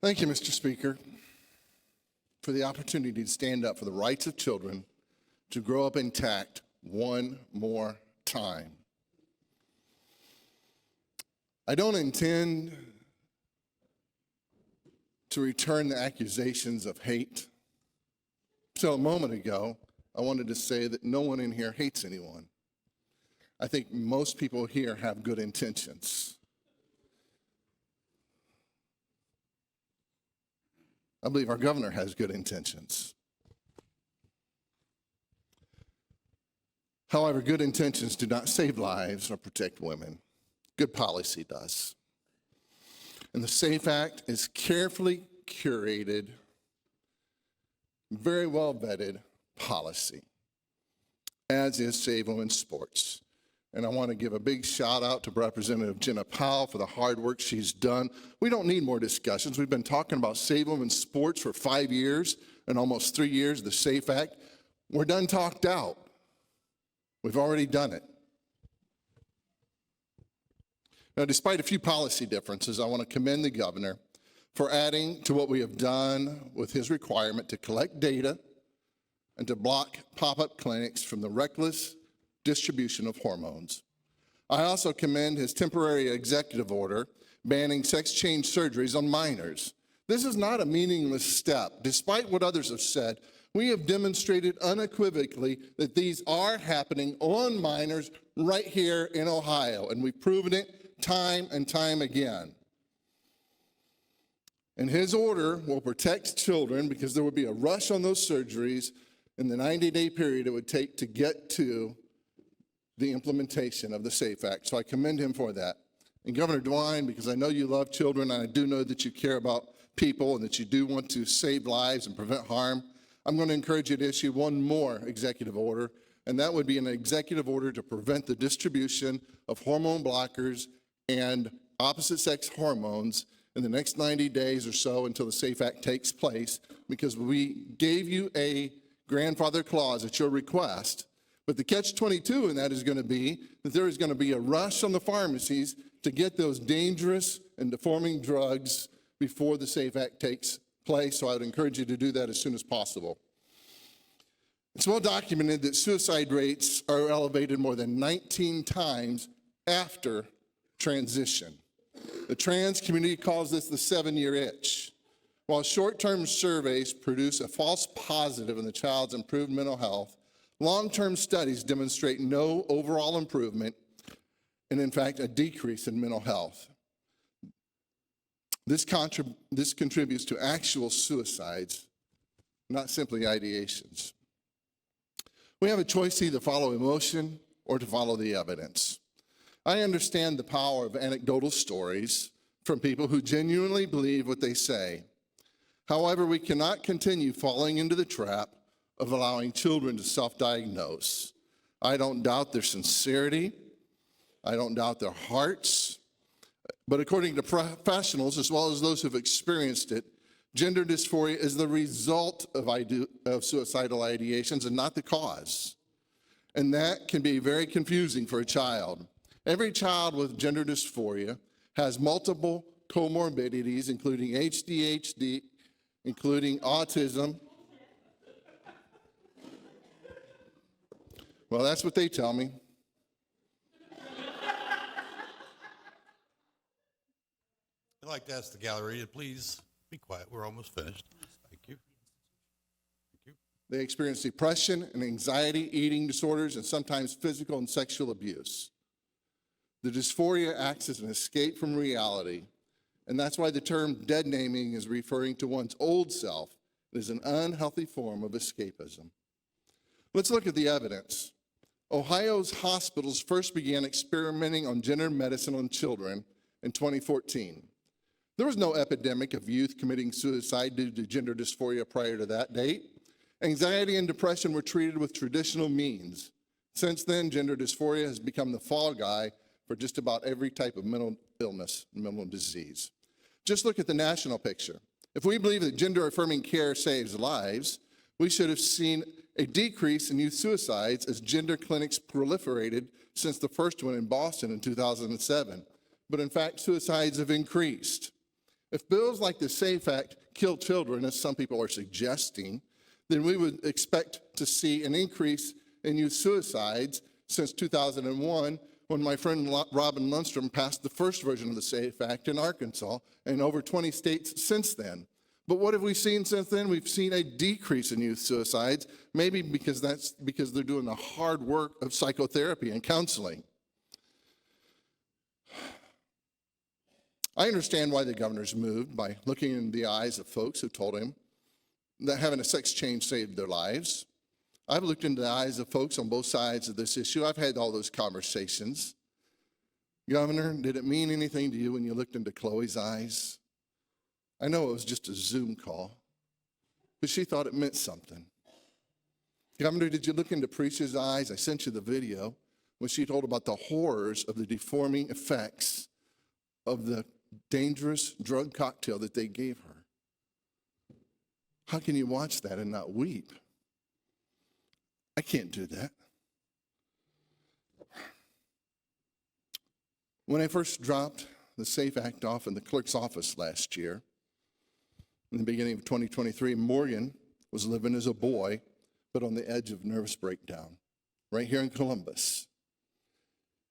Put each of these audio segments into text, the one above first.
Thank you, Mr. Speaker, for the opportunity to stand up for the rights of children to grow up intact one more time. I don't intend to return the accusations of hate. So a moment ago, I wanted to say that no one in here hates anyone. I think most people here have good intentions. I believe our governor has good intentions. However, good intentions do not save lives or protect women. Good policy does. And the SAFE Act is carefully curated, very well vetted policy, as is Save Women's Sports. And I want to give a big shout out to Representative Jenna Powell for the hard work she's done. We don't need more discussions. We've been talking about Save Women's Sports for 5 years and almost 3 years, the SAFE Act. We're done talked out. We've already done it. Now, despite a few policy differences, I want to commend the governor for adding to what we have done with his requirement to collect data and to block pop-up clinics from the reckless distribution of hormones. I also commend his temporary executive order banning sex change surgeries on minors. This is not a meaningless step. Despite what others have said, we have demonstrated unequivocally that these are happening on minors right here in Ohio, and we've proven it time and time again. And his order will protect children because there will be a rush on those surgeries in the 90-day period it would take to get to the implementation of the SAFE Act. So I commend him for that. And Governor DeWine, because I know you love children and I do know that you care about people and that you do want to save lives and prevent harm, I'm going to encourage you to issue one more executive order, and that would be an executive order to prevent the distribution of hormone blockers and opposite-sex hormones in the next 90 days or so until the SAFE Act takes place, because we gave you a grandfather clause at your request. But the catch-22 in that is going to be that there is going to be a rush on the pharmacies to get those dangerous and deforming drugs before the SAFE Act takes place. So I would encourage you to do that as soon as possible. It's well documented that suicide rates are elevated more than 19 times after transition. The trans community calls this the 7-year itch. While short-term surveys produce a false positive in the child's improved mental health, long-term studies demonstrate no overall improvement and, in fact, a decrease in mental health. This contributes to actual suicides, not simply ideations. We have a choice to either follow emotion or to follow the evidence. I understand the power of anecdotal stories from people who genuinely believe what they say. However, we cannot continue falling into the trap of allowing children to self-diagnose. I don't doubt their sincerity. I don't doubt their hearts. But according to professionals, as well as those who've experienced it, gender dysphoria is the result of suicidal ideations and not the cause. And that can be very confusing for a child. Every child with gender dysphoria has multiple comorbidities, including ADHD, including autism. Well, that's what they tell me. I'd like to ask the gallery to please be quiet. We're almost finished. Thank you. Thank you. They experience depression and anxiety, eating disorders, and sometimes physical and sexual abuse. The dysphoria acts as an escape from reality, and that's why the term dead naming is referring to one's old self. It is an unhealthy form of escapism. Let's look at the evidence. Ohio's hospitals first began experimenting on gender medicine on children in 2014. There was no epidemic of youth committing suicide due to gender dysphoria prior to that date. Anxiety and depression were treated with traditional means. Since then, gender dysphoria has become the fall guy for just about every type of mental illness and mental disease. Just look at the national picture. If we believe that gender-affirming care saves lives, we should have seen a decrease in youth suicides as gender clinics proliferated since the first one in Boston in 2007. But in fact, suicides have increased. If bills like the SAFE Act kill children, as some people are suggesting, then we would expect to see an increase in youth suicides since 2001, when my friend Robin Lundstrom passed the first version of the SAFE Act in Arkansas, and over 20 states since then. But what have we seen since then? We've seen a decrease in youth suicides, maybe because they're doing the hard work of psychotherapy and counseling. I understand why the governor's moved by looking in the eyes of folks who told him that having a sex change saved their lives. I've looked into the eyes of folks on both sides of this issue. I've had all those conversations. Governor, did it mean anything to you when you looked into Chloe's eyes? I know it was just a Zoom call, but she thought it meant something. Governor, did you look into Precia's eyes? I sent you the video when she told about the horrors of the deforming effects of the dangerous drug cocktail that they gave her. How can you watch that and not weep? I can't do that. When I first dropped the SAFE Act off in the clerk's office last year, in the beginning of 2023, Morgan was living as a boy, but on the edge of nervous breakdown, right here in Columbus.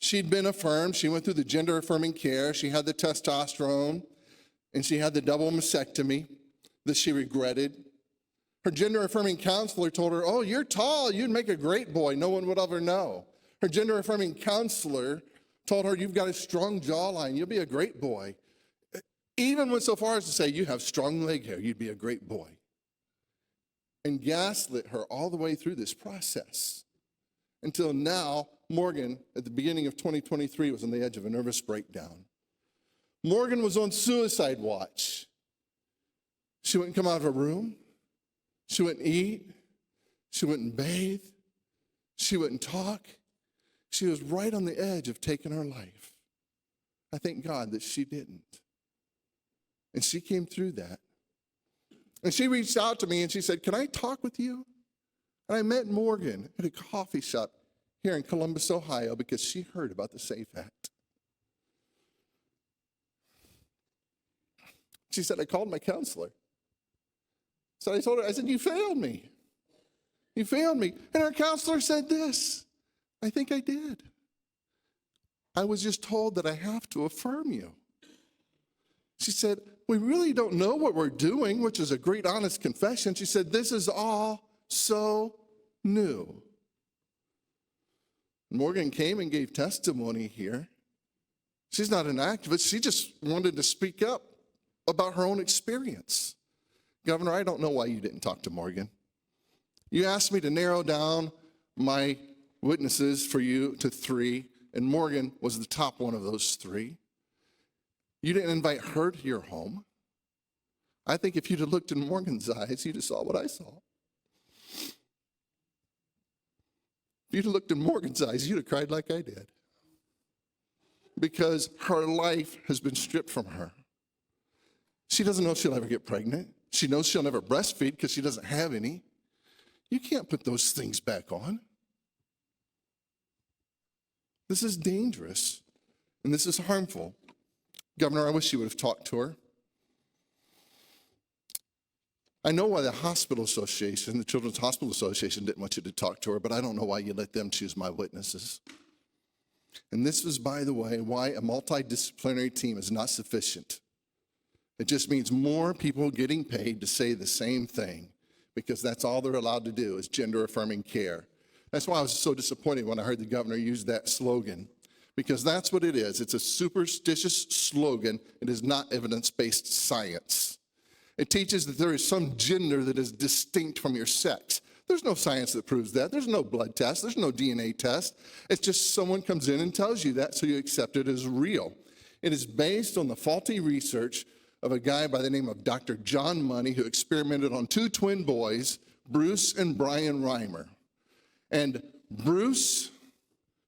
She'd been affirmed. She went through the gender-affirming care. She had the testosterone, and she had the double mastectomy that she regretted. Her gender-affirming counselor told her, "Oh, you're tall. You'd make a great boy. No one would ever know." Her gender-affirming counselor told her, "You've got a strong jawline. You'll be a great boy." Even went so far as to say, "You have strong leg hair. You'd be a great boy." And gaslit her all the way through this process until now. Morgan, at the beginning of 2023, was on the edge of a nervous breakdown. Morgan was on suicide watch. She wouldn't come out of her room. She wouldn't eat. She wouldn't bathe. She wouldn't talk. She was right on the edge of taking her life. I thank God that she didn't. And she came through that. And she reached out to me and she said, "Can I talk with you?" And I met Morgan at a coffee shop here in Columbus, Ohio, because she heard about the SAFE Act. She said, "I called my counselor." So I told her, I said, "You failed me. You failed me." And our counselor said this, "I think I did. I was just told that I have to affirm you." She said, "We really don't know what we're doing," which is a great honest confession. She said, "This is all so new." Morgan came and gave testimony here. She's not an activist. She just wanted to speak up about her own experience. Governor, I don't know why you didn't talk to Morgan. You asked me to narrow down my witnesses for you to 3, and Morgan was the top one of those 3. You didn't invite her to your home. I think if you'd have looked in Morgan's eyes, you'd have saw what I saw. If you'd have looked in Morgan's eyes, you'd have cried like I did. Because her life has been stripped from her. She doesn't know if she'll ever get pregnant. She knows she'll never breastfeed because she doesn't have any. You can't put those things back on. This is dangerous, and this is harmful. Governor, I wish you would have talked to her. I know why the Hospital Association, the Children's Hospital Association, didn't want you to talk to her, but I don't know why you let them choose my witnesses. And this is, by the way, why a multidisciplinary team is not sufficient. It just means more people getting paid to say the same thing, because that's all they're allowed to do is gender-affirming care. That's why I was so disappointed when I heard the governor use that slogan, because that's what it is. It's a superstitious slogan. It is not evidence-based science. It teaches that there is some gender that is distinct from your sex. There's no science that proves that. There's no blood test. There's no DNA test. It's just someone comes in and tells you that, so you accept it as real. It is based on the faulty research of a guy by the name of Dr. John Money, who experimented on 2 twin boys, Bruce and Brian Reimer. And Bruce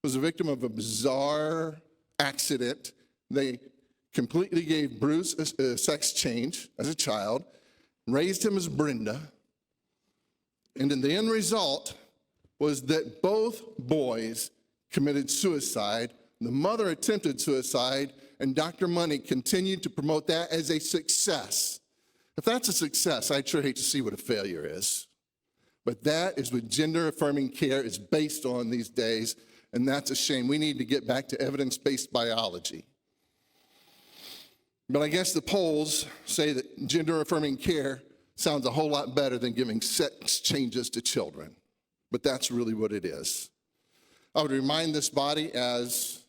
was a victim of a bizarre accident. They completely gave Bruce a sex change as a child, raised him as Brenda, and then the end result was that both boys committed suicide The mother attempted suicide, and Dr. Money continued to promote that as a success. If that's a success, I'd sure hate to see what a failure is. But that is what gender-affirming care is based on these days, and that's a shame. We need to get back to evidence-based biology. But I guess the polls say that gender-affirming care sounds a whole lot better than giving sex changes to children. But that's really what it is. I would remind this body, as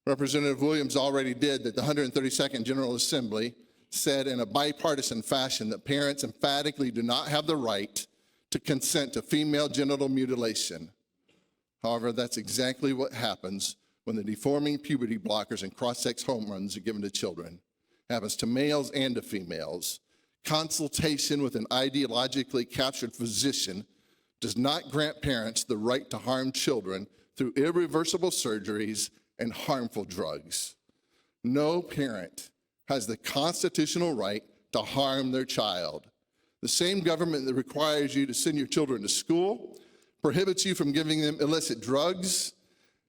Representative Williams already did, that the 132nd General Assembly said in a bipartisan fashion that parents emphatically do not have the right to consent to female genital mutilation. However, that's exactly what happens when the deforming puberty blockers and cross-sex hormones are given to children. It happens to males and to females. Consultation with an ideologically captured physician does not grant parents the right to harm children through irreversible surgeries and harmful drugs. No parent has the constitutional right to harm their child. The same government that requires you to send your children to school, prohibits you from giving them illicit drugs,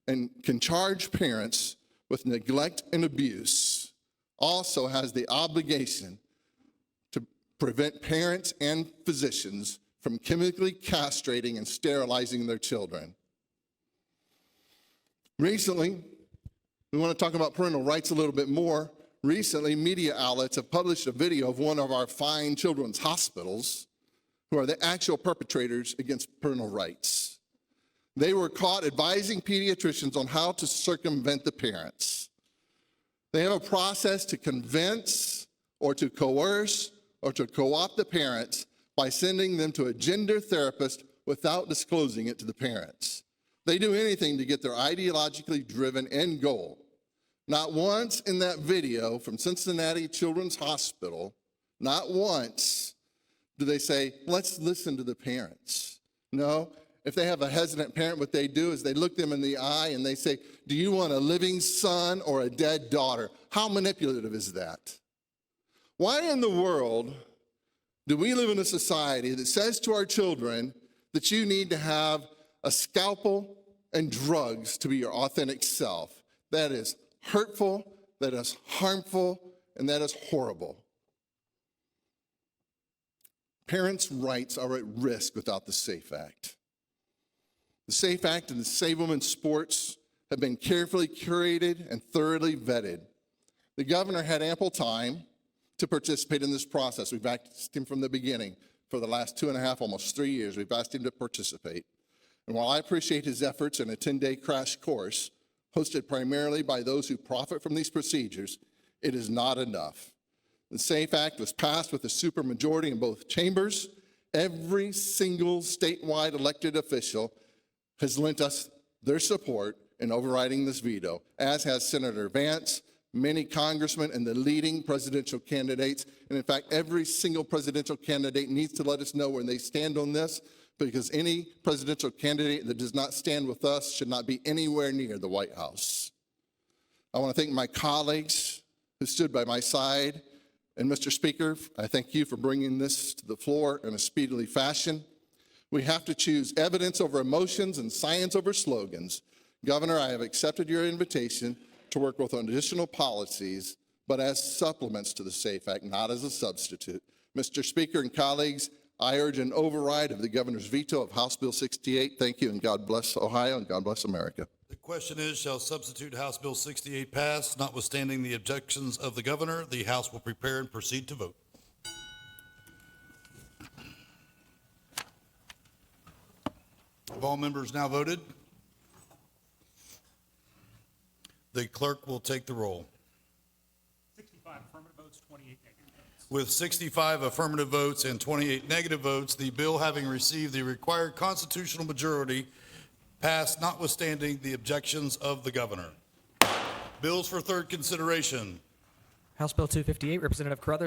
and can charge parents with neglect and abuse, also has the obligation to prevent parents and physicians from chemically castrating and sterilizing their children. Recently, we want to talk about parental rights a little bit more. Recently, media outlets have published a video of one of our fine children's hospitals who are the actual perpetrators against parental rights. They were caught advising pediatricians on how to circumvent the parents. They have a process to convince or to coerce or to co-opt the parents by sending them to a gender therapist without disclosing it to the parents. They do anything to get their ideologically driven end goal. Not once in that video from Cincinnati Children's Hospital, not once do they say, let's listen to the parents. No, if they have a hesitant parent, what they do is they look them in the eye and they say, do you want a living son or a dead daughter? How manipulative is that? Why in the world do we live in a society that says to our children that you need to have a scalpel and drugs to be your authentic self? That is hurtful, that is harmful, and that is horrible. Parents' rights are at risk without the SAFE Act. The SAFE Act and the Save Women Sports have been carefully curated and thoroughly vetted. The governor had ample time to participate in this process. We've asked him from the beginning. For the last 2.5, almost 3 years, we've asked him to participate. And while I appreciate his efforts in a 10-day crash course, hosted primarily by those who profit from these procedures, it is not enough. The SAFE Act was passed with a supermajority in both chambers. Every single statewide elected official has lent us their support in overriding this veto, as has Senator Vance, many congressmen, and the leading presidential candidates. And in fact, every single presidential candidate needs to let us know where they stand on this, because any presidential candidate that does not stand with us should not be anywhere near the White House. I want to thank my colleagues who stood by my side. And Mr. Speaker, I thank you for bringing this to the floor in a speedily fashion. We have to choose evidence over emotions and science over slogans. Governor, I have accepted your invitation to work with on additional policies, but as supplements to the SAFE Act, not as a substitute. Mr. Speaker and colleagues, I urge an override of the governor's veto of House Bill 68. Thank you, and God bless Ohio, and God bless America. The question is, shall substitute House Bill 68 pass? Notwithstanding the objections of the governor, the House will prepare and proceed to vote. Have all members now voted? The clerk will take the roll. 65 affirmative votes, 28 negative votes. With 65 affirmative votes and 28 negative votes, the bill having received the required constitutional majority passed, notwithstanding the objections of the governor. Bills for third consideration. House Bill 258, Representative Carruthers.